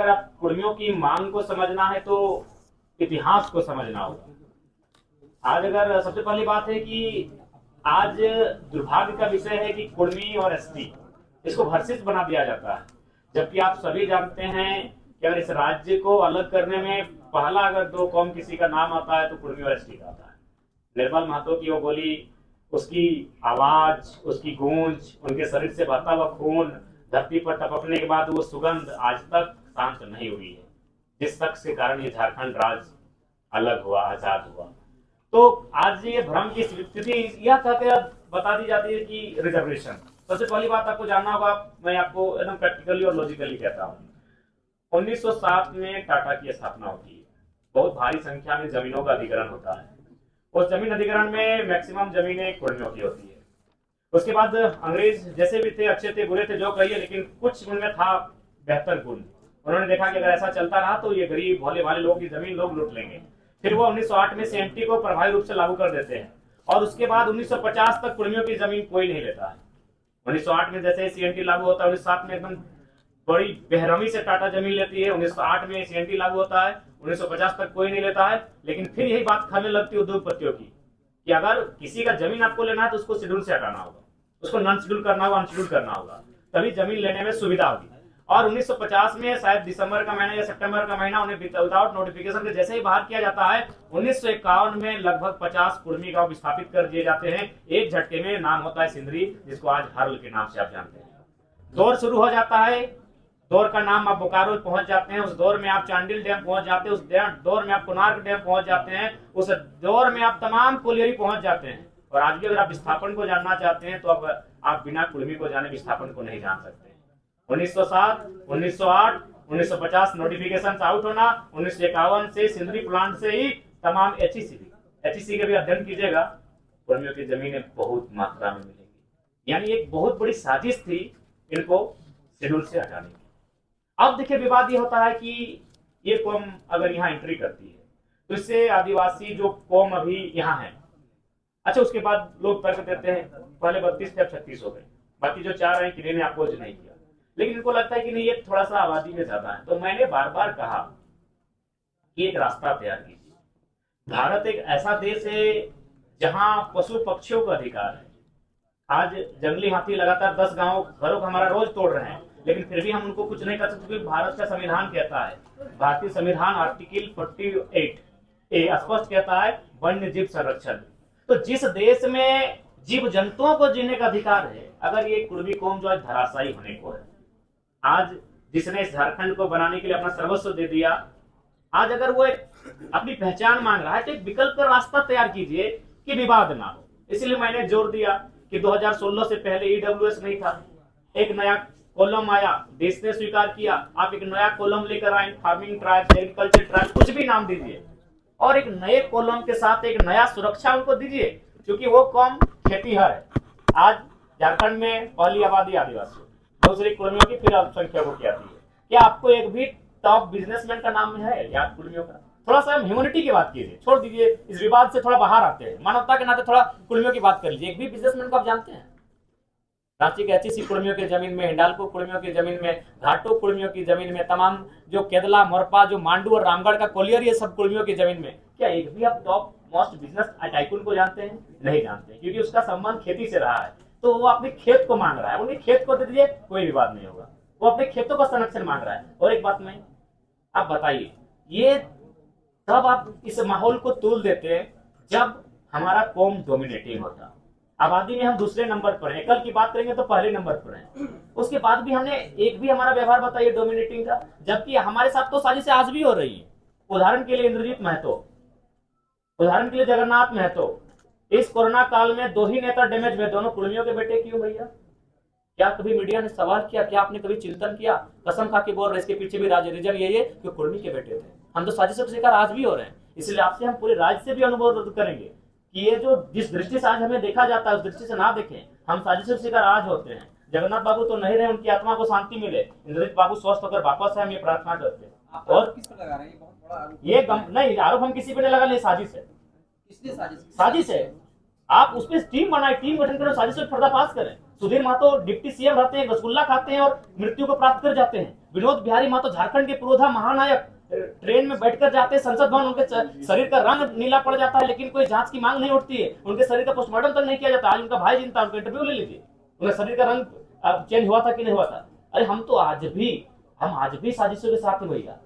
अगर आप कुर्मियों की मांग को समझना है तो इतिहास को समझना होगा। आज अगर सबसे पहली बात है कि आज दुर्भाग्य का विषय है कि कुर्मी और एसटी इसको भर्सिस बना दिया जाता है, जबकि आप सभी जानते हैं कि अगर इस राज्य को अलग करने में पहला अगर दो कौम किसी का नाम आता है तो कुर्मी और एसटी का आता है। निर्मल महतो की वो बोली, उसकी आवाज, उसकी गूंज, उनके शरीर से बहता हुआ खून धरती पर टपकने के बाद वो सुगंध आज तक शांत नहीं हुई है, जिस शख्स के कारण ये झारखंड राज्य अलग हुआ, आजाद हुआ। तो आज ये भ्रम की स्थिति यह बता दी जाती है कि रिजर्वेशन, सबसे पहली बात आपको जानना होगा, मैं आपको एकदम प्रैक्टिकली और लॉजिकली कहता हूँ। 1907 में टाटा की स्थापना होती है, बहुत भारी संख्या में जमीनों का अधिग्रहण होता है। उस जमीन अधिग्रहण में मैक्सिमम जमीनें कुर्मियों की होती है। उसके बाद अंग्रेज जैसे भी थे, अच्छे थे बुरे थे जो कहिए, लेकिन कुछ उनमें था बेहतर गुण। उन्होंने देखा कि अगर ऐसा चलता रहा तो ये गरीब भोले भाले लोग की जमीन लोग लूट लेंगे। फिर वो 1908 में सीएनटी को प्रभावी रूप से लागू कर देते हैं और उसके बाद 1950 तक कुर्मियों की जमीन कोई नहीं लेता है। 1908 में जैसे सीएनटी लागू होता है, 1907 में एकदम बड़ी बेहरमी से टाटा जमीन लेती है, 1908 में सीएनटी लागू होता है, 1950 तक कोई नहीं लेता है। लेकिन फिर यही बात खाने लगती है उद्योगपतियों की कि अगर किसी का जमीन आपको लेना है तो उसको शेड्यूल से हटाना होगा, उसको नॉन शेड्यूल करना होगा, अनशेड्यूल करना होगा, तभी जमीन लेने में सुविधा होगी। और 1950 में शायद दिसंबर का महीना या सितंबर का महीना उन्हें विदाउट नोटिफिकेशन के जैसे ही बाहर किया जाता है, 1951 में लगभग 50 कुर्मी गांव स्थापित कर दिए जाते हैं एक झटके में। नाम होता है सिंदरी, जिसको आज हर्ल के नाम से आप जानते हैं। दौर शुरू हो जाता है, दौर का नाम आप बोकारो पहुंच जाते हैं, उस दौर में आप चांडिल डैम पहुंच जाते हैं, उस दौर में आप कोणार्क डैम पहुंच जाते हैं, उस दौर में आप तमाम कोलियरी पहुंच जाते हैं। और आज भी अगर आप विस्थापन को जानना चाहते हैं तो आप बिना कुर्मी को जाने विस्थापन को नहीं जान सकते। 1907, 1908, 1950 नोटिफिकेशन आउट होना, 1951 से सिंदरी प्लांट से ही तमाम एचईसी के भी अध्ययन कीजिएगा, कुर्मियों की जमीनें बहुत मात्रा में मिलेंगी। यानी एक बहुत बड़ी साजिश थी इनको शेड्यूल से हटाने की। अब देखिए विवाद ये होता है कि ये कौम अगर यहाँ एंट्री करती है तो इससे आदिवासी जो कौम अभी यहाँ है, अच्छा उसके बाद लोग तर्क देते हैं पहले 32 थे अब 36 हो गए, बाकी जो 4 हैं किसी ने अपोज नहीं किया, लेकिन इनको लगता है कि नहीं ये थोड़ा सा आबादी में ज्यादा है। तो मैंने बार बार कहा कि एक रास्ता तैयार कीजिए। भारत एक ऐसा देश है जहां पशु पक्षियों का अधिकार है। आज जंगली हाथी लगातार 10 गांव घरों को हमारा रोज तोड़ रहे हैं, लेकिन फिर भी हम उनको कुछ नहीं कर सकते क्योंकि भारत का संविधान कहता है, भारतीय संविधान आर्टिकल 48A स्पष्ट कहता है वन्य जीव संरक्षण। तो जिस देश में जीव जंतुओं को जीने का अधिकार है, अगर ये कुर्मी कौम जो आज धराशायी होने को है, आज जिसने इस झारखंड को बनाने के लिए अपना सर्वस्व दे दिया, आज अगर वो अपनी पहचान मांग रहा है तो एक विकल्प का रास्ता तैयार कीजिए कि विवाद ना हो। इसलिए मैंने जोर दिया कि 2016 से पहले ईडब्ल्यूएस नहीं था, एक नया कॉलम आया, देश ने स्वीकार किया, आप एक नया कॉलम लेकर आए, फार्मिंग ट्राइब, एग्रीकल्चर ट्राइब, कुछ भी नाम दीजिए, और एक नए कॉलम के साथ एक नया सुरक्षा उनको दीजिए, क्योंकि वो कौम खेतीहर है। आज झारखंड में पहली आबादी आदिवासी, दूसरी कुर्मियों की, फिर अल्पसंख्यकों की आती है। क्या आपको एक भी टॉप बिजनेसमैन का नाम है याद कुर्मियों का? थोड़ा सा ह्यूमैनिटी की बात कीजिए, छोड़ दीजिए इस विवाद से, थोड़ा बाहर आते हैं, मानवता के नाते थोड़ा कुर्मियों की बात कर लीजिए। एक भी बिजनेसमैन को आप जानते हैं? रांची के एचईसी कुर्मियों की जमीन में, हिंडाल्को कुर्मियों की जमीन में, घाटो कुर्मियों की जमीन में, तमाम जो केदला, मोरपा, जो मांडू और रामगढ़ का कोलियर, ये सब कुर्मियों की जमीन में क्या एक भी आप टॉप मोस्ट बिजनेस टाइकून को जानते हैं? नहीं जानते, क्योंकि उसका संबंध खेती से रहा है। तो वो अपने खेत को मांग रहा है, उन्हें खेत को दे दीजिए, कोई विवाद नहीं होगा। वो अपने खेतों का संरक्षण मांग रहा है। और एक बात में आप बताइए, ये तब आप इस माहौल को तोल देते हैं जब हमारा कौम डोमिनेटिंग होता, आबादी में हम दूसरे नंबर पर हैं, कल की बात करेंगे तो पहले नंबर पर हैं, उसके बाद भी हमने एक भी हमारा व्यवहार बताइए डोमिनेटिंग का, जबकि हमारे साथ तो साजिशें आज भी हो रही है। उदाहरण के लिए इंद्रजीत महतो, उदाहरण के लिए जगन्नाथ महतो, इस कोरोना काल में 2 ही नेता डैमेज हुए, दोनों कुर्मियों के बेटे क्यों भैया? क्या कभी मीडिया ने सवाल किया? क्या आपने कभी चिंतन किया? कसम खा के बोल रहे, इसके पीछे भी रीजन यही है कि कुर्मी के बेटे थे। हम तो साजिशों का शिकार आज भी हो रहे हैं। इसलिए आपसे हम पूरे राज्य से भी अनुरोध करेंगे कि ये जो जिस दृष्टि से आज हमें देखा जाता है उस दृष्टि से ना देखें। हम साजिशों का शिकार आज होते हैं। जगन्नाथ बाबू तो नहीं रहे, उनकी आत्मा को शांति मिले, इंद्रजीत बाबू स्वस्थ होकर वापस है, हम ये प्रार्थना करते हैं। और किस पर लगा रहे हैं? बहुत बड़ा ये नहीं, आरोप हम किसी पे नहीं लगा, साजिश है, इसलिए साजिश है। आप उस पर टीम बनाए, टीम गठन करें, साजिशों का पर्दाफाश करें। सुधीर महतो डिप्टी सीएम रहते हैं, रसगुल्ला खाते हैं और मृत्यु को प्राप्त कर जाते हैं। विनोद बिहारी महतो झारखंड के पुरोधा महानायक ट्रेन में बैठकर जाते हैं संसद भवन, उनके शरीर का रंग नीला पड़ जाता है, लेकिन कोई जांच की मांग नहीं उठती है, उनके शरीर का पोस्टमार्टम तक नहीं किया जाता। आज उनका भाई जिंदा, उनका इंटरव्यू ले लीजिए, उनका शरीर का रंग चेंज हुआ था कि नहीं हुआ था। अरे हम आज भी साजिशों के साथ हैं भैया।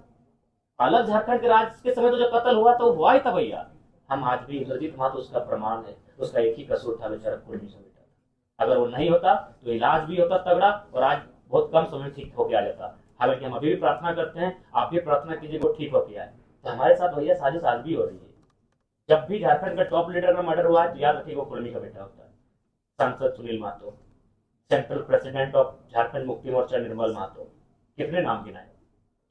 अलग झारखंड के राज्य के समय तो जब कत्ल हुआ तो हुआ ही था भैया। हम आज भी, इंद्रजीत महतो उसका प्रमाण है, उसका एक ही कसूर था, बेचारा कुर्मी से बेटा था। अगर वो नहीं होता तो इलाज भी होता तगड़ा और आज बहुत कम समय में ठीक होके आ जाता। हालांकि हम अभी भी प्रार्थना करते हैं, आप भी प्रार्थना कीजिए वो ठीक होके आए। तो हमारे साथ भैया साजिश आज भी हो रही है। जब भी झारखंड का टॉप लीडर का मर्डर हुआ है तो याद रखिए वो कुर्मी का बेटा होता है। सांसद Sunil Mahto, central president of Jharkhand Mukti Morcha निर्मल महतो, कितने नाम गिनाए।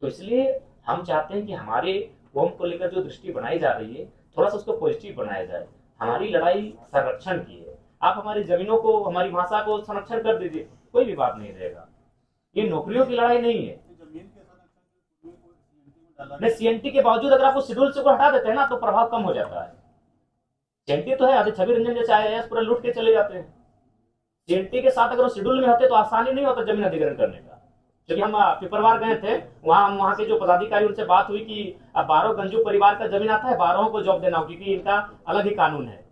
तो इसलिए हम चाहते हैं कि हमारे कौम को लेकर जो दृष्टि बनाई जा रही है, थोड़ा सा उसको पॉजिटिव बनाया जाए। हमारी लड़ाई संरक्षण की है। आप हमारी जमीनों को, हमारी भाषा को संरक्षण कर दीजिए, कोई भी बात नहीं रहेगा। ये नौकरियों की लड़ाई नहीं है। नहीं, सीएनटी के बावजूद अगर आप शेड्यूल से को हटा देते हैं ना तो प्रभाव कम हो जाता है। सीएनटी तो है, आधे छवि रंजन जैसे आईएएस पूरा लूट के चले जाते हैं। सीएनटी के साथ अगर शेड्यूल में होते तो आसानी नहीं होता जमीन अधिग्रहण करने का। जब हम पिपरवार गए थे, वहां के जो पदाधिकारी, उनसे बात हुई कि अब 12 गंजू परिवार का जमीन आता है, 12 को जॉब देना हो, क्योंकि इनका अलग ही कानून है।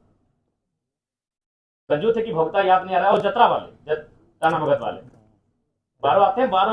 गंजू थे कि भोक्ता याद नहीं आ रहा है, और जतरा वाले, ताना भगत वाले 12 आते हैं, 12